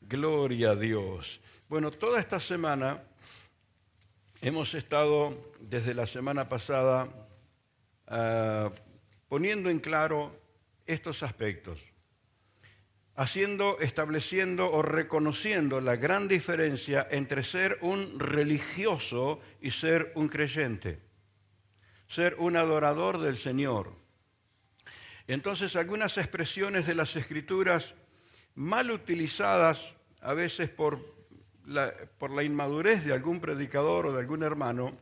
Gloria a Dios. Bueno, toda esta semana hemos estado, desde la semana pasada, poniendo en claro estos aspectos, estableciendo o reconociendo la gran diferencia entre ser un religioso y ser un creyente, ser un adorador del Señor. Entonces, algunas expresiones de las Escrituras mal utilizadas, a veces por la inmadurez de algún predicador o de algún hermano,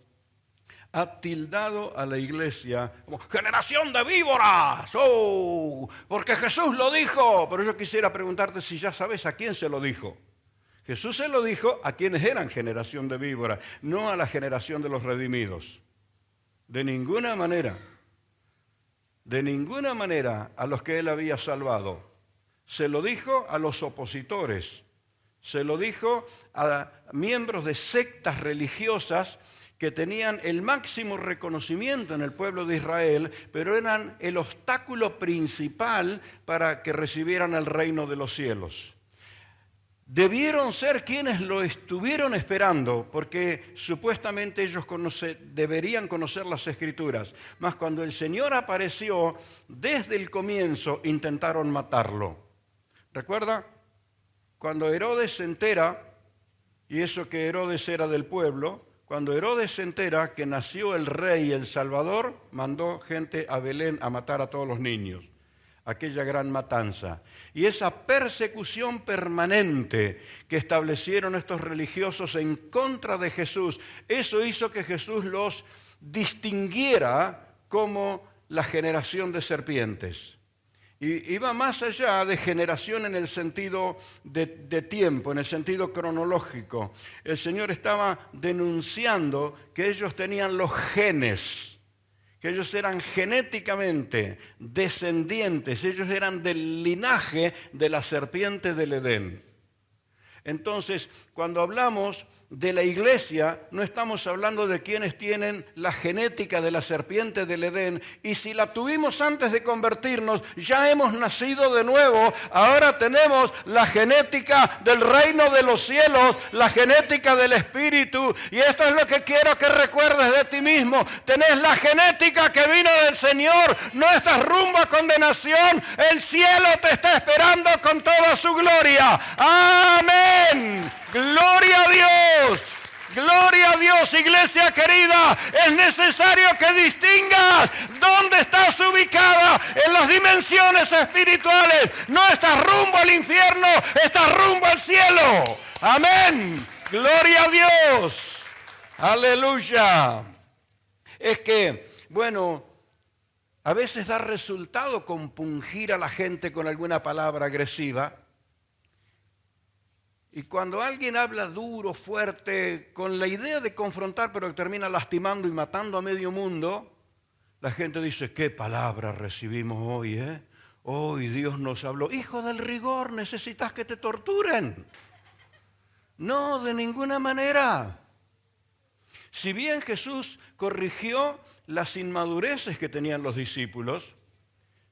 ha tildado a la iglesia como generación de víboras. ¡Oh! Porque Jesús lo dijo. Pero yo quisiera preguntarte si ya sabes a quién se lo dijo. Jesús se lo dijo a quienes eran generación de víboras, no a la generación de los redimidos. De ninguna manera a los que él había salvado. Se lo dijo a los opositores. Se lo dijo a miembros de sectas religiosas que tenían el máximo reconocimiento en el pueblo de Israel, pero eran el obstáculo principal para que recibieran el reino de los cielos. Debieron ser quienes lo estuvieron esperando, porque supuestamente ellos deberían conocer las Escrituras. Mas cuando el Señor apareció, desde el comienzo intentaron matarlo. ¿Recuerda? Cuando Herodes se entera, y eso que Herodes era del pueblo, cuando Herodes se entera que nació el rey, el Salvador, mandó gente a Belén a matar a todos los niños. Aquella gran matanza. Y esa persecución permanente que establecieron estos religiosos en contra de Jesús, eso hizo que Jesús los distinguiera como la generación de serpientes. Y iba más allá de generación en el sentido de tiempo, en el sentido cronológico. El Señor estaba denunciando que ellos tenían los genes, que ellos eran genéticamente descendientes, ellos eran del linaje de la serpiente del Edén. Entonces, cuando hablamos de la iglesia, no estamos hablando de quienes tienen la genética de la serpiente del Edén, y si la tuvimos antes de convertirnos, ya hemos nacido de nuevo. Ahora tenemos la genética del reino de los cielos, la genética del Espíritu, y esto es lo que quiero que recuerdes de ti mismo. Tenés la genética que vino del Señor, no estás rumbo a condenación, el cielo te está esperando con toda su gloria. ¡Amén! ¡Gloria a Dios! ¡Gloria a Dios, iglesia querida! Es necesario que distingas dónde estás ubicada en las dimensiones espirituales. No estás rumbo al infierno, estás rumbo al cielo. ¡Amén! ¡Gloria a Dios! ¡Aleluya! Es que, bueno, a veces da resultado compungir a la gente con alguna palabra agresiva. Y cuando alguien habla duro, fuerte, con la idea de confrontar, pero que termina lastimando y matando a medio mundo, la gente dice, ¿qué palabra recibimos hoy? Hoy Dios nos habló. Hijo del rigor, necesitas que te torturen. No, de ninguna manera. Si bien Jesús corrigió las inmadureces que tenían los discípulos,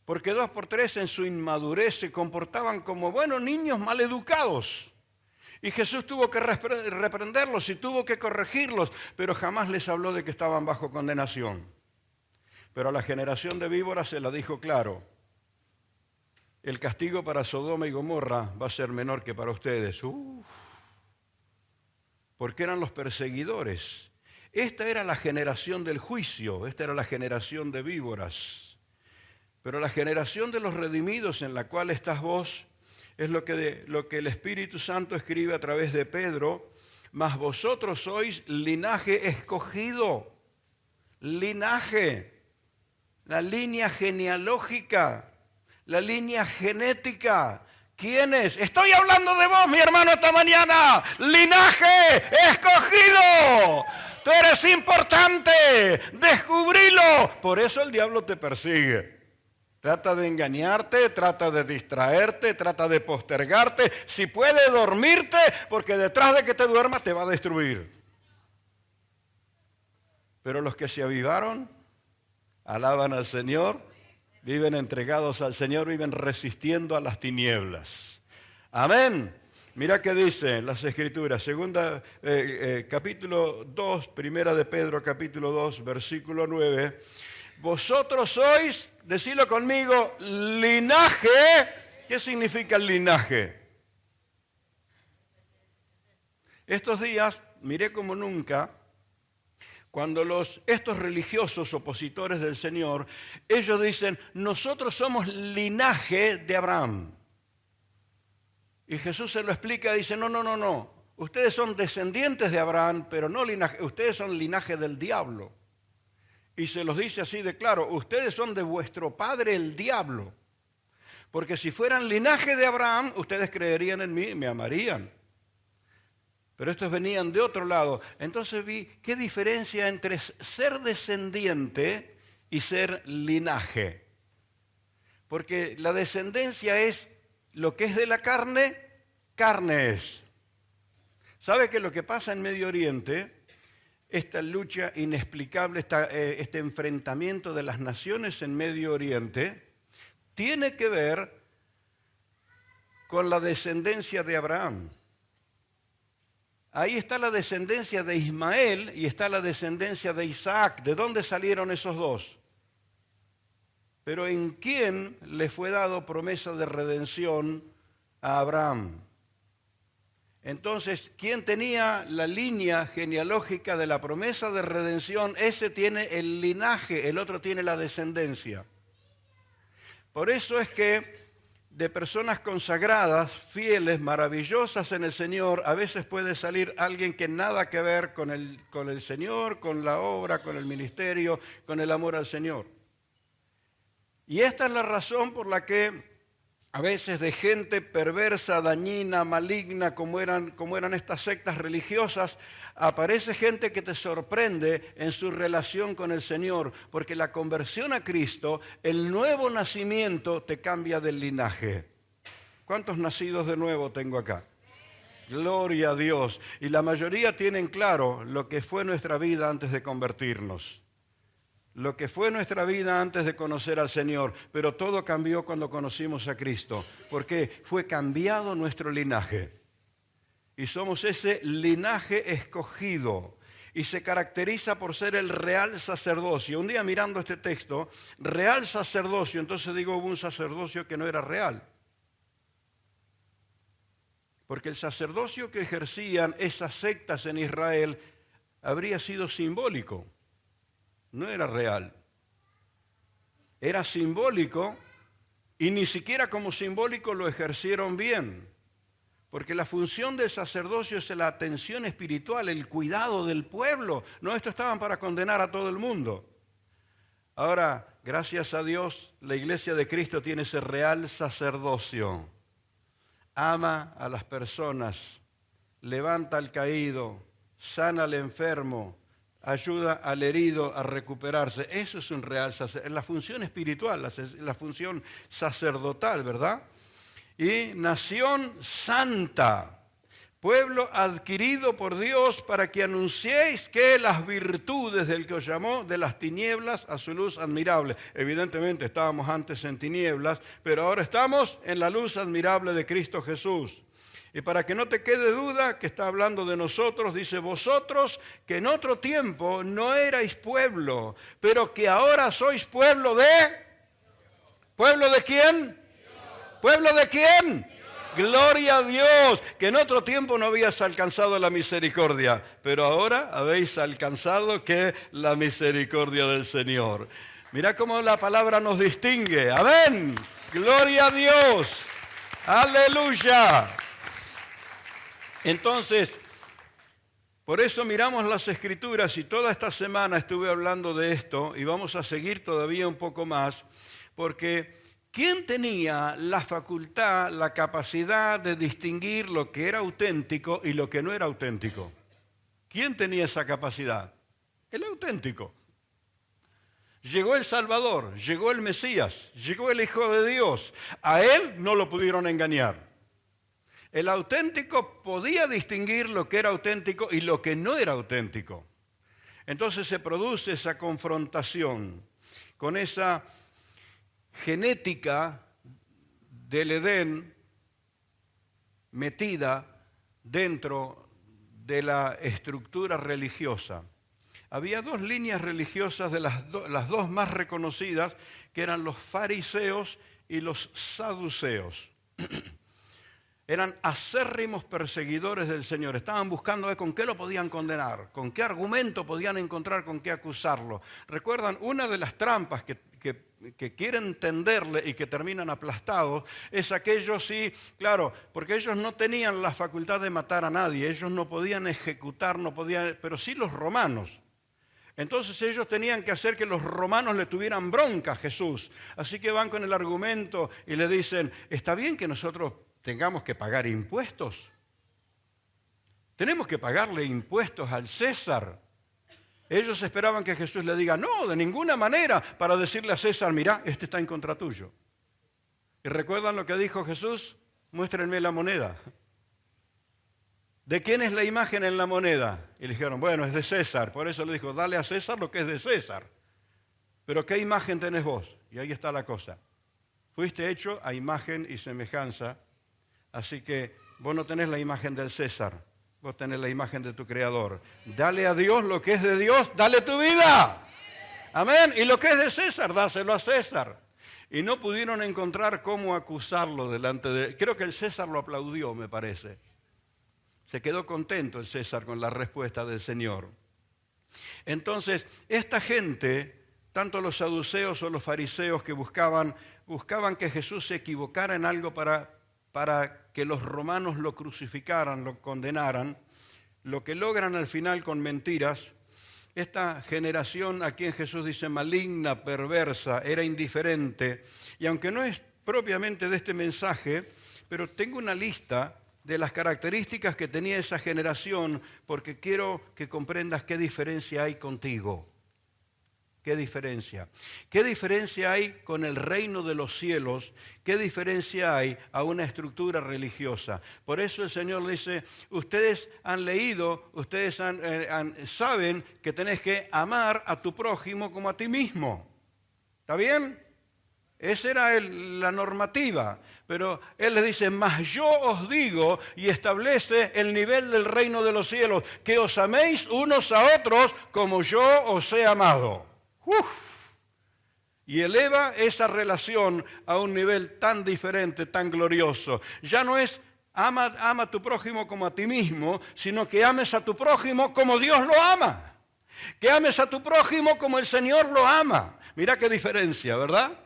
porque 2 por 3 en su inmadurez se comportaban como buenos niños maleducados. Y Jesús tuvo que reprenderlos y tuvo que corregirlos, pero jamás les habló de que estaban bajo condenación. Pero a la generación de víboras se la dijo claro. El castigo para Sodoma y Gomorra va a ser menor que para ustedes. Porque eran los perseguidores. Esta era la generación del juicio, esta era la generación de víboras. Pero la generación de los redimidos en la cual estás vos, es lo que el Espíritu Santo escribe a través de Pedro, mas vosotros sois linaje escogido, linaje, la línea genealógica, la línea genética. ¿Quiénes? Estoy hablando de vos, mi hermano, esta mañana. Linaje escogido. Tú eres importante, descubrilo. Por eso el diablo te persigue. Trata de engañarte, trata de distraerte, trata de postergarte. Si puede dormirte, porque detrás de que te duermas te va a destruir. Pero los que se avivaron, alaban al Señor, viven entregados al Señor, viven resistiendo a las tinieblas. Amén. Mirá qué dicen las Escrituras, capítulo 2, primera de Pedro, capítulo 2, versículo 9. Vosotros sois, decilo conmigo, linaje. ¿Qué significa el linaje? Estos días, miré como nunca, cuando estos religiosos opositores del Señor, ellos dicen, nosotros somos linaje de Abraham. Y Jesús se lo explica, dice, no. Ustedes son descendientes de Abraham, pero no linaje, ustedes son linaje del diablo. Y se los dice así de claro, ustedes son de vuestro padre el diablo. Porque si fueran linaje de Abraham, ustedes creerían en mí y me amarían. Pero estos venían de otro lado. Entonces vi qué diferencia entre ser descendiente y ser linaje. Porque la descendencia es lo que es de la carne, carne es. ¿Sabe que lo que pasa en Medio Oriente, esta lucha inexplicable, este enfrentamiento de las naciones en Medio Oriente, tiene que ver con la descendencia de Abraham? Ahí está la descendencia de Ismael y está la descendencia de Isaac. ¿De dónde salieron esos dos? Pero ¿en quién le fue dado promesa de redención a Abraham? Entonces, ¿quién tenía la línea genealógica de la promesa de redención? Ese tiene el linaje, el otro tiene la descendencia. Por eso es que de personas consagradas, fieles, maravillosas en el Señor, a veces puede salir alguien que nada que ver con el Señor, con la obra, con el ministerio, con el amor al Señor. Y esta es la razón por la que a veces de gente perversa, dañina, maligna, como eran estas sectas religiosas, aparece gente que te sorprende en su relación con el Señor, porque la conversión a Cristo, el nuevo nacimiento, te cambia del linaje. ¿Cuántos nacidos de nuevo tengo acá? Gloria a Dios. Y la mayoría tienen claro lo que fue nuestra vida antes de convertirnos. Lo que fue nuestra vida antes de conocer al Señor, pero todo cambió cuando conocimos a Cristo, porque fue cambiado nuestro linaje. Y somos ese linaje escogido, y se caracteriza por ser el real sacerdocio. Un día mirando este texto, real sacerdocio, entonces digo, hubo un sacerdocio que no era real. Porque el sacerdocio que ejercían esas sectas en Israel habría sido simbólico. No era real. Era simbólico y ni siquiera como simbólico lo ejercieron bien. Porque la función del sacerdocio es la atención espiritual, el cuidado del pueblo. No, estos estaban para condenar a todo el mundo. Ahora, gracias a Dios, la Iglesia de Cristo tiene ese real sacerdocio. Ama a las personas, levanta al caído, sana al enfermo, ayuda al herido a recuperarse. Eso es un real sacerdocio, la función espiritual, la función sacerdotal, ¿verdad? Y nación santa, pueblo adquirido por Dios para que anunciéis que las virtudes del que os llamó de las tinieblas a su luz admirable. Evidentemente estábamos antes en tinieblas, pero ahora estamos en la luz admirable de Cristo Jesús. Y para que no te quede duda que está hablando de nosotros, dice, vosotros que en otro tiempo no erais pueblo, pero que ahora sois pueblo de... ¿Pueblo de quién? Dios. ¿Pueblo de quién? Dios. Gloria a Dios, que en otro tiempo no habías alcanzado la misericordia, pero ahora habéis alcanzado que la misericordia del Señor. Mirá cómo la palabra nos distingue. Amén. Gloria a Dios. Aleluya. Entonces, por eso miramos las Escrituras y toda esta semana estuve hablando de esto y vamos a seguir todavía un poco más, porque ¿quién tenía la facultad, la capacidad de distinguir lo que era auténtico y lo que no era auténtico? ¿Quién tenía esa capacidad? El auténtico. Llegó el Salvador, llegó el Mesías, llegó el Hijo de Dios. A él no lo pudieron engañar. El auténtico podía distinguir lo que era auténtico y lo que no era auténtico. Entonces se produce esa confrontación con esa genética del Edén metida dentro de la estructura religiosa. Había dos líneas religiosas de las dos más reconocidas, que eran los fariseos y los saduceos. Eran acérrimos perseguidores del Señor. Estaban buscando ver con qué lo podían condenar, con qué argumento podían encontrar, con qué acusarlo. ¿Recuerdan? Una de las trampas que quieren tenderle y que terminan aplastados es aquellos, sí, claro, porque ellos no tenían la facultad de matar a nadie, ellos no podían ejecutar, pero sí los romanos. Entonces ellos tenían que hacer que los romanos le tuvieran bronca a Jesús. Así que van con el argumento y le dicen, ¿está bien que nosotros tengamos que pagar impuestos? Tenemos que pagarle impuestos al César. Ellos esperaban que Jesús le diga, no, de ninguna manera, para decirle a César, mirá, este está en contra tuyo. ¿Y recuerdan lo que dijo Jesús? Muéstrenme la moneda. ¿De quién es la imagen en la moneda? Y le dijeron, bueno, es de César. Por eso le dijo, dale a César lo que es de César. Pero ¿qué imagen tenés vos? Y ahí está la cosa. Fuiste hecho a imagen y semejanza, así que vos no tenés la imagen del César, vos tenés la imagen de tu Creador. Dale a Dios lo que es de Dios, dale tu vida. Amén. Y lo que es de César, dáselo a César. Y no pudieron encontrar cómo acusarlo delante de él. Creo que el César lo aplaudió, me parece. Se quedó contento el César con la respuesta del Señor. Entonces, esta gente, tanto los saduceos o los fariseos que buscaban que Jesús se equivocara en algo para que los romanos lo crucificaran, lo condenaran, lo que logran al final con mentiras. Esta generación a quien Jesús dice maligna, perversa, era indiferente. Y aunque no es propiamente de este mensaje, pero tengo una lista de las características que tenía esa generación, porque quiero que comprendas qué diferencia hay contigo. ¿Qué diferencia? ¿Qué diferencia hay con el reino de los cielos? ¿Qué diferencia hay a una estructura religiosa? Por eso el Señor dice, ustedes han leído, ustedes saben que tenés que amar a tu prójimo como a ti mismo. ¿Está bien? Esa era la normativa. Pero Él les dice, mas yo os digo, y establece el nivel del reino de los cielos, que os améis unos a otros como yo os he amado. Y eleva esa relación a un nivel tan diferente, tan glorioso. Ya no es ama a tu prójimo como a ti mismo, sino que ames a tu prójimo como Dios lo ama. Que ames a tu prójimo como el Señor lo ama. Mira qué diferencia, ¿verdad?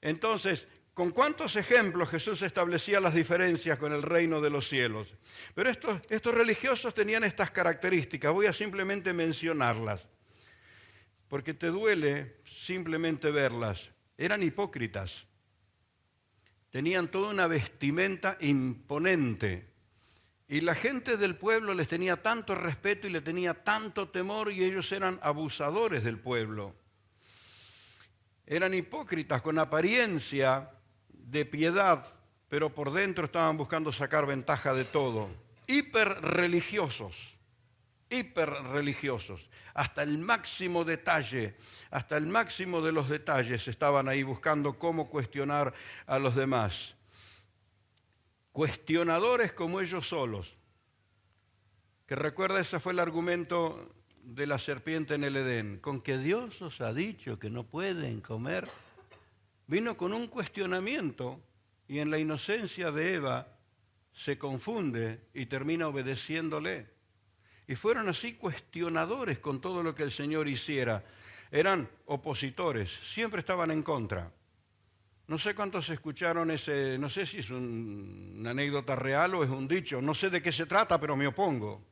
Entonces, ¿con cuántos ejemplos Jesús establecía las diferencias con el reino de los cielos? Pero estos religiosos tenían estas características. Voy a simplemente mencionarlas, porque te duele simplemente verlas. Eran hipócritas. Tenían toda una vestimenta imponente. Y la gente del pueblo les tenía tanto respeto y le tenía tanto temor, y ellos eran abusadores del pueblo. Eran hipócritas con apariencia de piedad, pero por dentro estaban buscando sacar ventaja de todo. Hiperreligiosos, hasta el máximo detalle, hasta el máximo de los detalles estaban ahí buscando cómo cuestionar a los demás. Cuestionadores como ellos solos. Que recuerda, ese fue el argumento de la serpiente en el Edén. Con que Dios os ha dicho que no pueden comer. Vino con un cuestionamiento y en la inocencia de Eva se confunde y termina obedeciéndole. Y fueron así cuestionadores con todo lo que el Señor hiciera. Eran opositores, siempre estaban en contra. No sé cuántos escucharon ese, no sé si es una anécdota real o es un dicho, no sé de qué se trata, pero me opongo.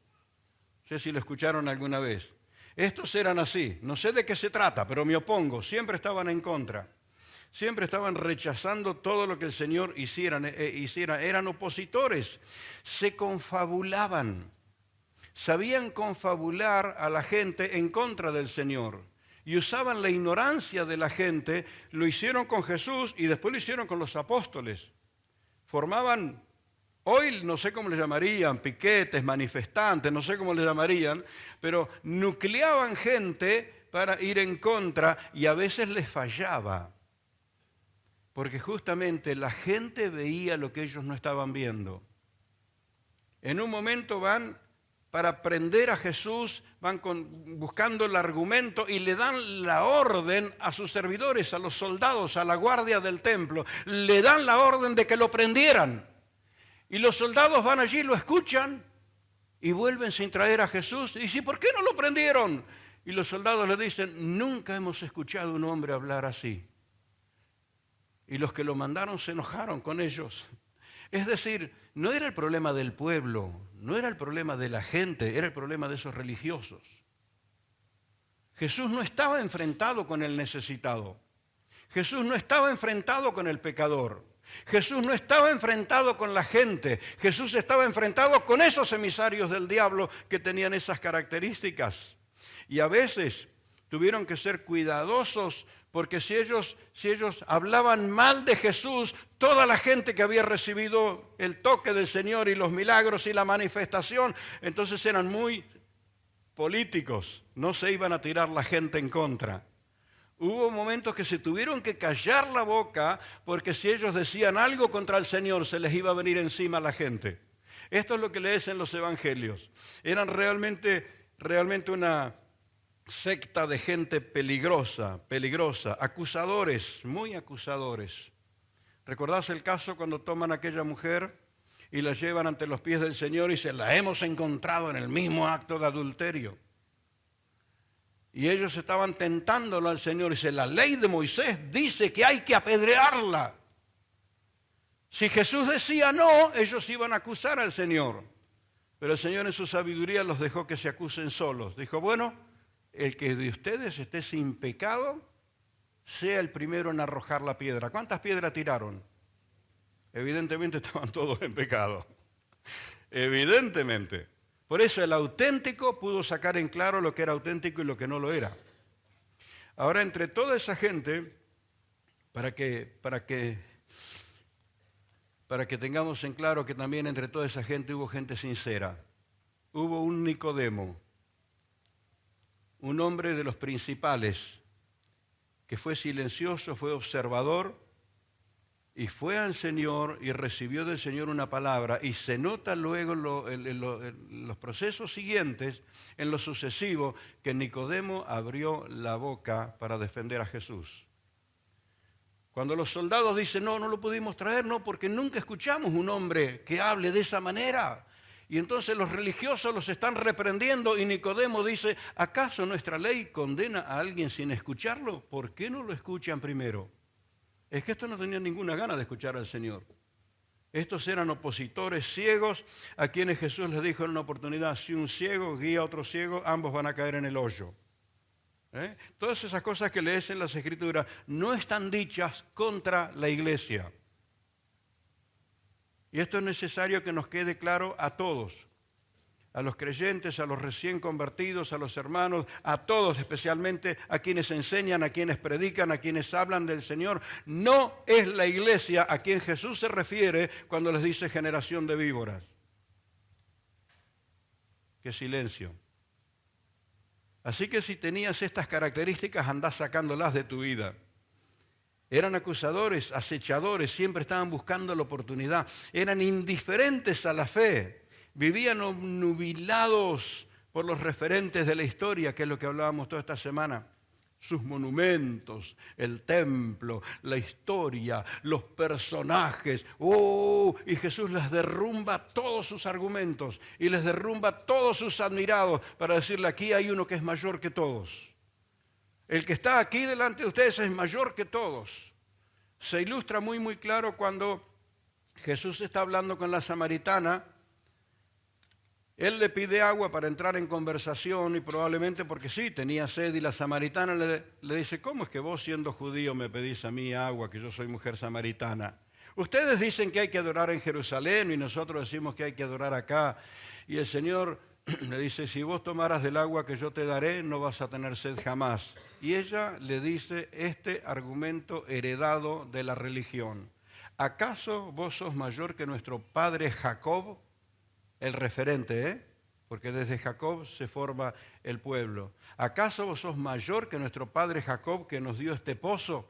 No sé si lo escucharon alguna vez. Estos eran así, no sé de qué se trata, pero me opongo. Siempre estaban en contra. Siempre estaban rechazando todo lo que el Señor hiciera. Eran opositores, se confabulaban. Sabían confabular a la gente en contra del Señor. Y usaban la ignorancia de la gente, lo hicieron con Jesús y después lo hicieron con los apóstoles. Formaban, hoy no sé cómo le llamarían, piquetes, manifestantes, no sé cómo le llamarían, pero nucleaban gente para ir en contra y a veces les fallaba. Porque justamente la gente veía lo que ellos no estaban viendo. En un momento van para prender a Jesús, van buscando el argumento y le dan la orden a sus servidores, a los soldados, a la guardia del templo. Le dan la orden de que lo prendieran. Y los soldados van allí, lo escuchan y vuelven sin traer a Jesús. Y dicen, ¿por qué no lo prendieron? Y los soldados le dicen, nunca hemos escuchado a un hombre hablar así. Y los que lo mandaron se enojaron con ellos. Es decir, no era el problema del pueblo, no era el problema de la gente, era el problema de esos religiosos. Jesús no estaba enfrentado con el necesitado. Jesús no estaba enfrentado con el pecador. Jesús no estaba enfrentado con la gente. Jesús estaba enfrentado con esos emisarios del diablo que tenían esas características. Y a veces tuvieron que ser cuidadosos porque si ellos hablaban mal de Jesús, toda la gente que había recibido el toque del Señor y los milagros y la manifestación, entonces eran muy políticos, no se iban a tirar la gente en contra. Hubo momentos que se tuvieron que callar la boca porque si ellos decían algo contra el Señor, se les iba a venir encima la gente. Esto es lo que lees en los evangelios. Eran realmente una secta de gente peligrosa, acusadores, muy acusadores. ¿Recordás el caso cuando toman a aquella mujer y la llevan ante los pies del Señor y se la hemos encontrado en el mismo acto de adulterio? Y ellos estaban tentándolo al Señor y dice, la ley de Moisés dice que hay que apedrearla. Si Jesús decía no, ellos iban a acusar al Señor. Pero el Señor en su sabiduría los dejó que se acusen solos. Dijo, bueno, el que de ustedes esté sin pecado, sea el primero en arrojar la piedra. ¿Cuántas piedras tiraron? Evidentemente estaban todos en pecado. Evidentemente. Por eso el auténtico pudo sacar en claro lo que era auténtico y lo que no lo era. Ahora, entre toda esa gente, para que tengamos en claro que también entre toda esa gente hubo gente sincera. Hubo un Nicodemo, un hombre de los principales, que fue silencioso, fue observador, y fue al Señor y recibió del Señor una palabra, y se nota luego en los procesos siguientes, en lo sucesivo, que Nicodemo abrió la boca para defender a Jesús. Cuando los soldados dicen, no lo pudimos traer, no, porque nunca escuchamos un hombre que hable de esa manera. Y entonces los religiosos los están reprendiendo y Nicodemo dice, ¿acaso nuestra ley condena a alguien sin escucharlo? ¿Por qué no lo escuchan primero? Es que estos no tenían ninguna gana de escuchar al Señor. Estos eran opositores ciegos a quienes Jesús les dijo en una oportunidad, si un ciego guía a otro ciego, ambos van a caer en el hoyo. Todas esas cosas que lees en las Escrituras no están dichas contra la iglesia. Y esto es necesario que nos quede claro a todos, a los creyentes, a los recién convertidos, a los hermanos, a todos, especialmente a quienes enseñan, a quienes predican, a quienes hablan del Señor. No es la iglesia a quien Jesús se refiere cuando les dice generación de víboras. ¡Qué silencio! Así que si tenías estas características, andás sacándolas de tu vida. Eran acusadores, acechadores, siempre estaban buscando la oportunidad. Eran indiferentes a la fe. Vivían obnubilados por los referentes de la historia, que es lo que hablábamos toda esta semana. Sus monumentos, el templo, la historia, los personajes. Y Jesús les derrumba todos sus argumentos y les derrumba todos sus admirados para decirle, aquí hay uno que es mayor que todos. El que está aquí delante de ustedes es mayor que todos. Se ilustra muy claro cuando Jesús está hablando con la samaritana. Él le pide agua para entrar en conversación y probablemente porque sí, tenía sed y la samaritana le dice, ¿cómo es que vos siendo judío me pedís a mí agua, que yo soy mujer samaritana? Ustedes dicen que hay que adorar en Jerusalén y nosotros decimos que hay que adorar acá. Y el Señor le dice, si vos tomaras del agua que yo te daré, no vas a tener sed jamás. Y ella le dice este argumento heredado de la religión. ¿Acaso vos sos mayor que nuestro padre Jacob? El referente, porque desde Jacob se forma el pueblo. ¿Acaso vos sos mayor que nuestro padre Jacob que nos dio este pozo?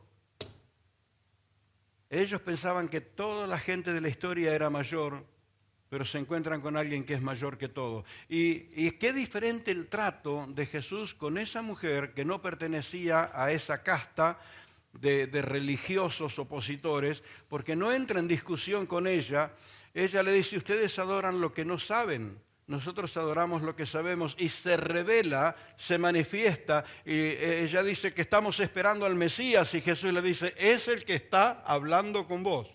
Ellos pensaban que toda la gente de la historia era mayor, pero se encuentran con alguien que es mayor que todo. Y qué diferente el trato de Jesús con esa mujer que no pertenecía a esa casta de religiosos opositores, porque no entra en discusión con ella. Ella le dice, ustedes adoran lo que no saben, nosotros adoramos lo que sabemos, y se revela, se manifiesta, y ella dice que estamos esperando al Mesías, y Jesús le dice, es el que está hablando con vos.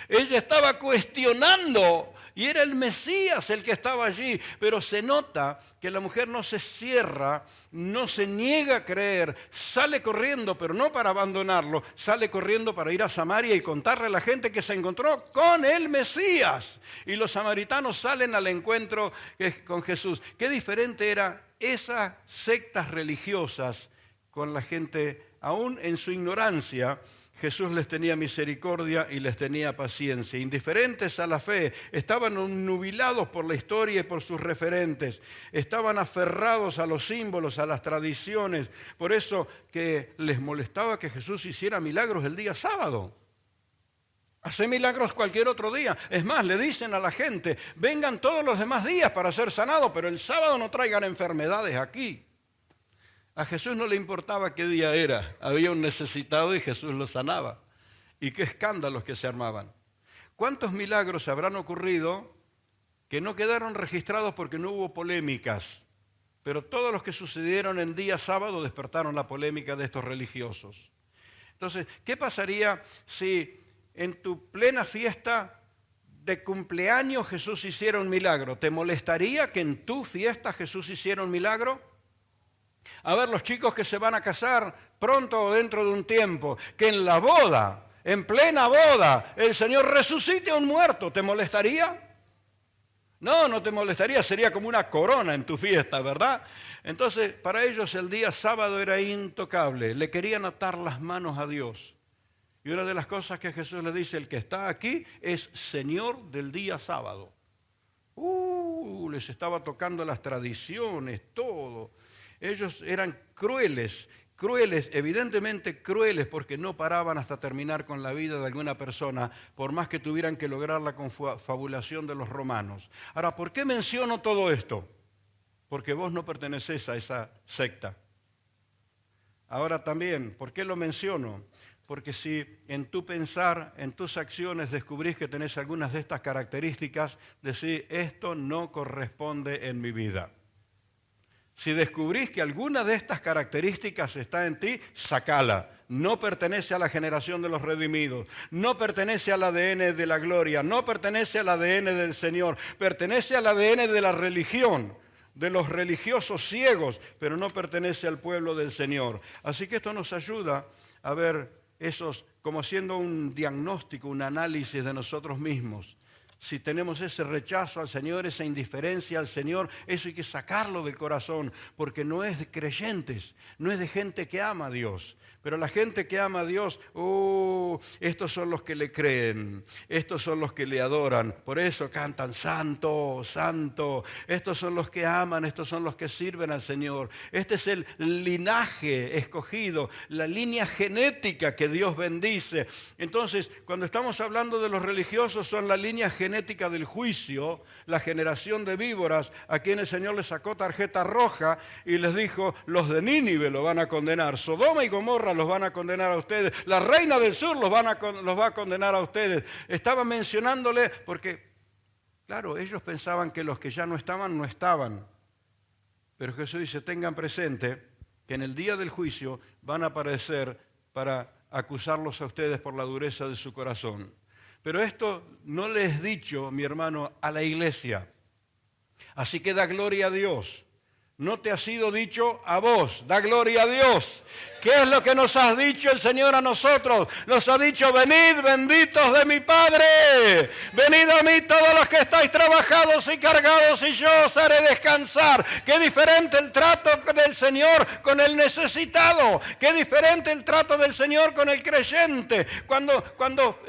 Ella estaba cuestionando y era el Mesías el que estaba allí, pero se nota que la mujer no se cierra, no se niega a creer, sale corriendo, pero no para abandonarlo, sale corriendo para ir a Samaria y contarle a la gente que se encontró con el Mesías. Y los samaritanos salen al encuentro con Jesús. Qué diferente era esas sectas religiosas con la gente, aún en su ignorancia. Jesús les tenía misericordia y les tenía paciencia. Indiferentes a la fe, estaban obnubilados por la historia y por sus referentes. Estaban aferrados a los símbolos, a las tradiciones. Por eso que les molestaba que Jesús hiciera milagros el día sábado. Hace milagros cualquier otro día. Es más, le dicen a la gente, vengan todos los demás días para ser sanados, pero el sábado no traigan enfermedades aquí. A Jesús no le importaba qué día era. Había un necesitado y Jesús lo sanaba. Y qué escándalos que se armaban. ¿Cuántos milagros habrán ocurrido que no quedaron registrados porque no hubo polémicas? Pero todos los que sucedieron en día sábado despertaron la polémica de estos religiosos. Entonces, ¿qué pasaría si en tu plena fiesta de cumpleaños Jesús hiciera un milagro? ¿Te molestaría que en tu fiesta Jesús hiciera un milagro? A ver, los chicos que se van a casar pronto o dentro de un tiempo, que en la boda, en plena boda, el Señor resucite a un muerto, ¿te molestaría? No, no te molestaría, sería como una corona en tu fiesta, ¿verdad? Entonces, para ellos el día sábado era intocable, le querían atar las manos a Dios. Y una de las cosas que Jesús le dice, el que está aquí es Señor del día sábado. Les estaba tocando las tradiciones, todo. Ellos eran crueles, evidentemente crueles, porque no paraban hasta terminar con la vida de alguna persona, por más que tuvieran que lograr la confabulación de los romanos. Ahora, ¿por qué menciono todo esto? Porque vos no pertenecés a esa secta. Ahora también, ¿por qué lo menciono? Porque si en tu pensar, en tus acciones, descubrís que tenés algunas de estas características, decís, esto no corresponde en mi vida. Si descubrís que alguna de estas características está en ti, sacala. No pertenece a la generación de los redimidos, no pertenece al ADN de la gloria, no pertenece al ADN del Señor, pertenece al ADN de la religión, de los religiosos ciegos, pero no pertenece al pueblo del Señor. Así que esto nos ayuda a ver esos, como haciendo un diagnóstico, un análisis de nosotros mismos. Si tenemos ese rechazo al Señor, esa indiferencia al Señor, eso hay que sacarlo del corazón, porque no es de creyentes, no es de gente que ama a Dios. Pero la gente que ama a Dios, estos son los que le creen, estos son los que le adoran. Por eso cantan santo, santo. Estos son los que aman, estos son los que sirven al Señor. Este es el linaje escogido, la línea genética que Dios bendice. Entonces, cuando estamos hablando de los religiosos, son la línea genética del juicio, la generación de víboras, a quienes el Señor les sacó tarjeta roja y les dijo, los de Nínive lo van a condenar, Sodoma y Gomorra los van a condenar a ustedes, la reina del sur los va a condenar a ustedes. Estaba mencionándole porque, claro, ellos pensaban que los que ya no estaban, no estaban. Pero Jesús dice, tengan presente que en el día del juicio van a aparecer para acusarlos a ustedes por la dureza de su corazón. Pero esto no le es dicho, mi hermano, a la iglesia. Así que da gloria a Dios. No te ha sido dicho a vos, da gloria a Dios. ¿Qué es lo que nos ha dicho el Señor a nosotros? Nos ha dicho, venid benditos de mi Padre, venid a mí todos los que estáis trabajados y cargados y yo os haré descansar. Qué diferente el trato del Señor con el necesitado, qué diferente el trato del Señor con el creyente. Cuando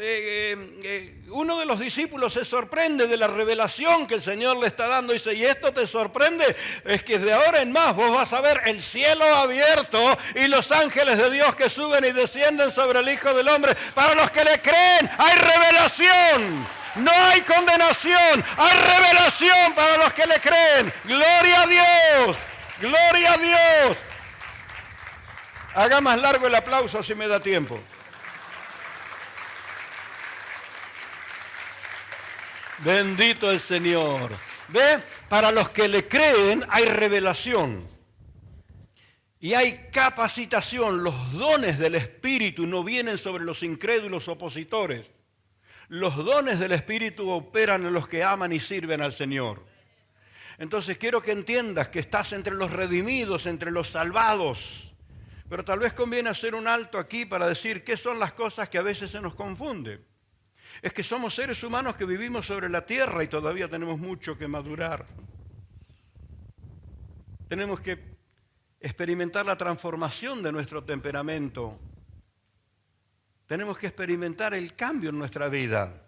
uno de los discípulos se sorprende de la revelación que el Señor le está dando, dice, ¿y esto te sorprende? Es que de ahora en más vos vas a ver el cielo abierto y los ángeles de Dios que suben y descienden sobre el Hijo del Hombre. Para los que le creen hay revelación. No hay condenación, hay revelación para los que le creen. ¡Gloria a Dios! ¡Gloria a Dios! Haga más largo el aplauso si me da tiempo. Bendito el Señor. ¿Ve? Para los que le creen hay revelación. Y hay capacitación. Los dones del Espíritu no vienen sobre los incrédulos opositores. Los dones del Espíritu operan en los que aman y sirven al Señor. Entonces quiero que entiendas que estás entre los redimidos, entre los salvados. Pero tal vez conviene hacer un alto aquí para decir qué son las cosas que a veces se nos confunden. Es que somos seres humanos que vivimos sobre la tierra y todavía tenemos mucho que madurar. Tenemos que experimentar la transformación de nuestro temperamento. Tenemos que experimentar el cambio en nuestra vida.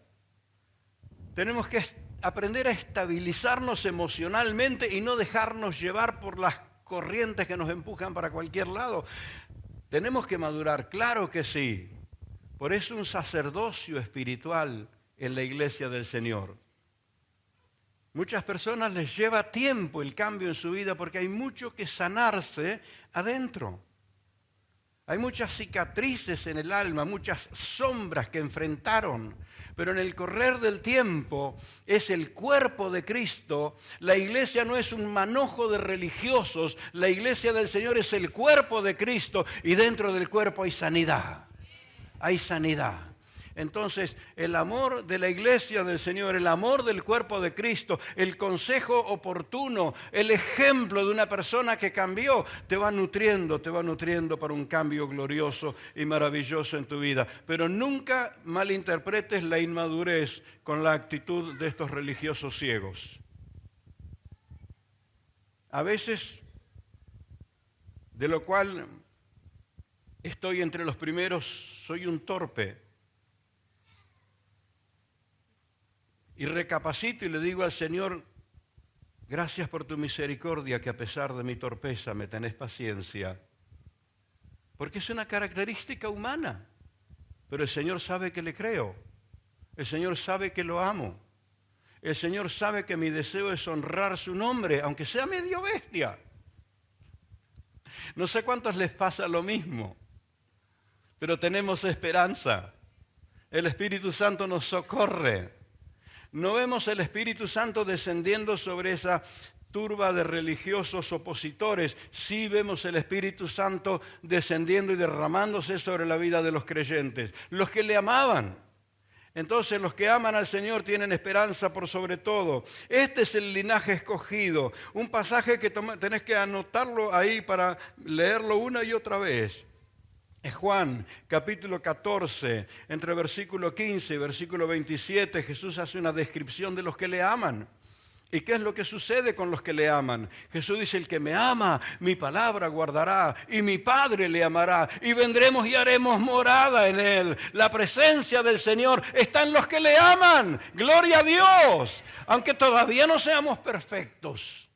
Tenemos que aprender a estabilizarnos emocionalmente y no dejarnos llevar por las corrientes que nos empujan para cualquier lado. Tenemos que madurar, claro que sí. Por eso un sacerdocio espiritual en la iglesia del Señor. Muchas personas les lleva tiempo el cambio en su vida porque hay mucho que sanarse adentro. Hay muchas cicatrices en el alma, muchas sombras que enfrentaron. Pero en el correr del tiempo es el cuerpo de Cristo. La iglesia no es un manojo de religiosos. La iglesia del Señor es el cuerpo de Cristo y dentro del cuerpo hay sanidad. Hay sanidad. Entonces, el amor de la iglesia del Señor, el amor del cuerpo de Cristo, el consejo oportuno, el ejemplo de una persona que cambió, te va nutriendo para un cambio glorioso y maravilloso en tu vida. Pero nunca malinterpretes la inmadurez con la actitud de estos religiosos ciegos. A veces, de lo cual estoy entre los primeros, soy un torpe. Y recapacito y le digo al Señor, gracias por tu misericordia, que a pesar de mi torpeza me tenés paciencia. Porque es una característica humana. Pero el Señor sabe que le creo. El Señor sabe que lo amo. El Señor sabe que mi deseo es honrar su nombre, aunque sea medio bestia. No sé cuántos les pasa lo mismo, pero tenemos esperanza. El Espíritu Santo nos socorre. No vemos el Espíritu Santo descendiendo sobre esa turba de religiosos opositores. Sí vemos el Espíritu Santo descendiendo y derramándose sobre la vida de los creyentes, los que le amaban. Entonces los que aman al Señor tienen esperanza por sobre todo. Este es el linaje escogido. Un pasaje que tenés que anotarlo ahí para leerlo una y otra vez. Es Juan, capítulo 14, entre versículo 15 y versículo 27, Jesús hace una descripción de los que le aman. ¿Y qué es lo que sucede con los que le aman? Jesús dice, el que me ama, mi palabra guardará, y mi Padre le amará, y vendremos y haremos morada en él. La presencia del Señor está en los que le aman. ¡Gloria a Dios! Aunque todavía no seamos perfectos.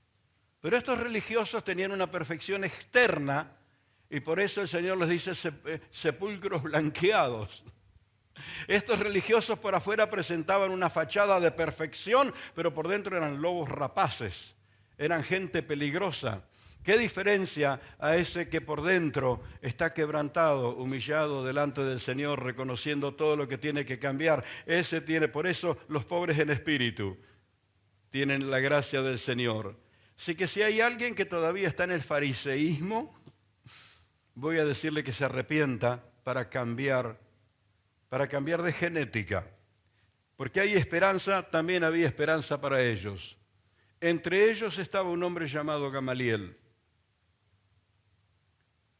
Pero estos religiosos tenían una perfección externa, y por eso el Señor les dice sepulcros blanqueados. Estos religiosos por afuera presentaban una fachada de perfección, pero por dentro eran lobos rapaces, eran gente peligrosa. ¿Qué diferencia a ese que por dentro está quebrantado, humillado delante del Señor, reconociendo todo lo que tiene que cambiar? Ese tiene, por eso los pobres en espíritu tienen la gracia del Señor. Así que si hay alguien que todavía está en el fariseísmo, voy a decirle que se arrepienta para cambiar de genética. Porque hay esperanza, también había esperanza para ellos. Entre ellos estaba un hombre llamado Gamaliel.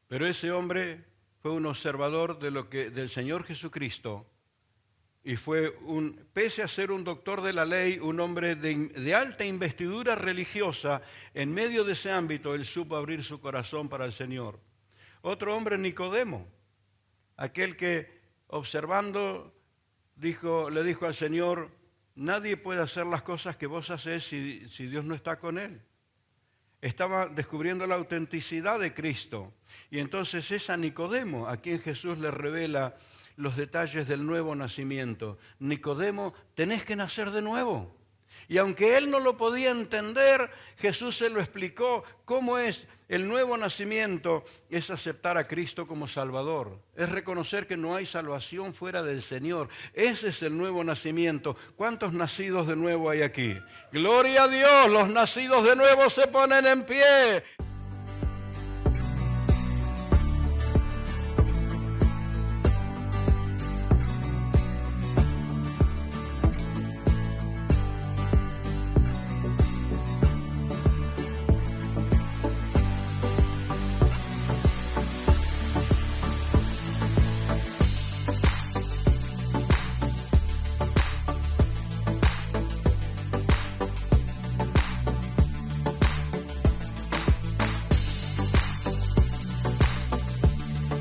Pero ese hombre fue un observador del Señor Jesucristo y pese a ser un doctor de la ley, un hombre de alta investidura religiosa, en medio de ese ámbito él supo abrir su corazón para el Señor. Otro hombre, Nicodemo, aquel que observando le dijo al Señor, nadie puede hacer las cosas que vos hacés si Dios no está con él. Estaba descubriendo la autenticidad de Cristo. Y entonces es a Nicodemo a quien Jesús le revela los detalles del nuevo nacimiento. Nicodemo, tenés que nacer de nuevo. Y aunque él no lo podía entender, Jesús se lo explicó. ¿Cómo es el nuevo nacimiento? Es aceptar a Cristo como Salvador. Es reconocer que no hay salvación fuera del Señor. Ese es el nuevo nacimiento. ¿Cuántos nacidos de nuevo hay aquí? ¡Gloria a Dios! Los nacidos de nuevo se ponen en pie.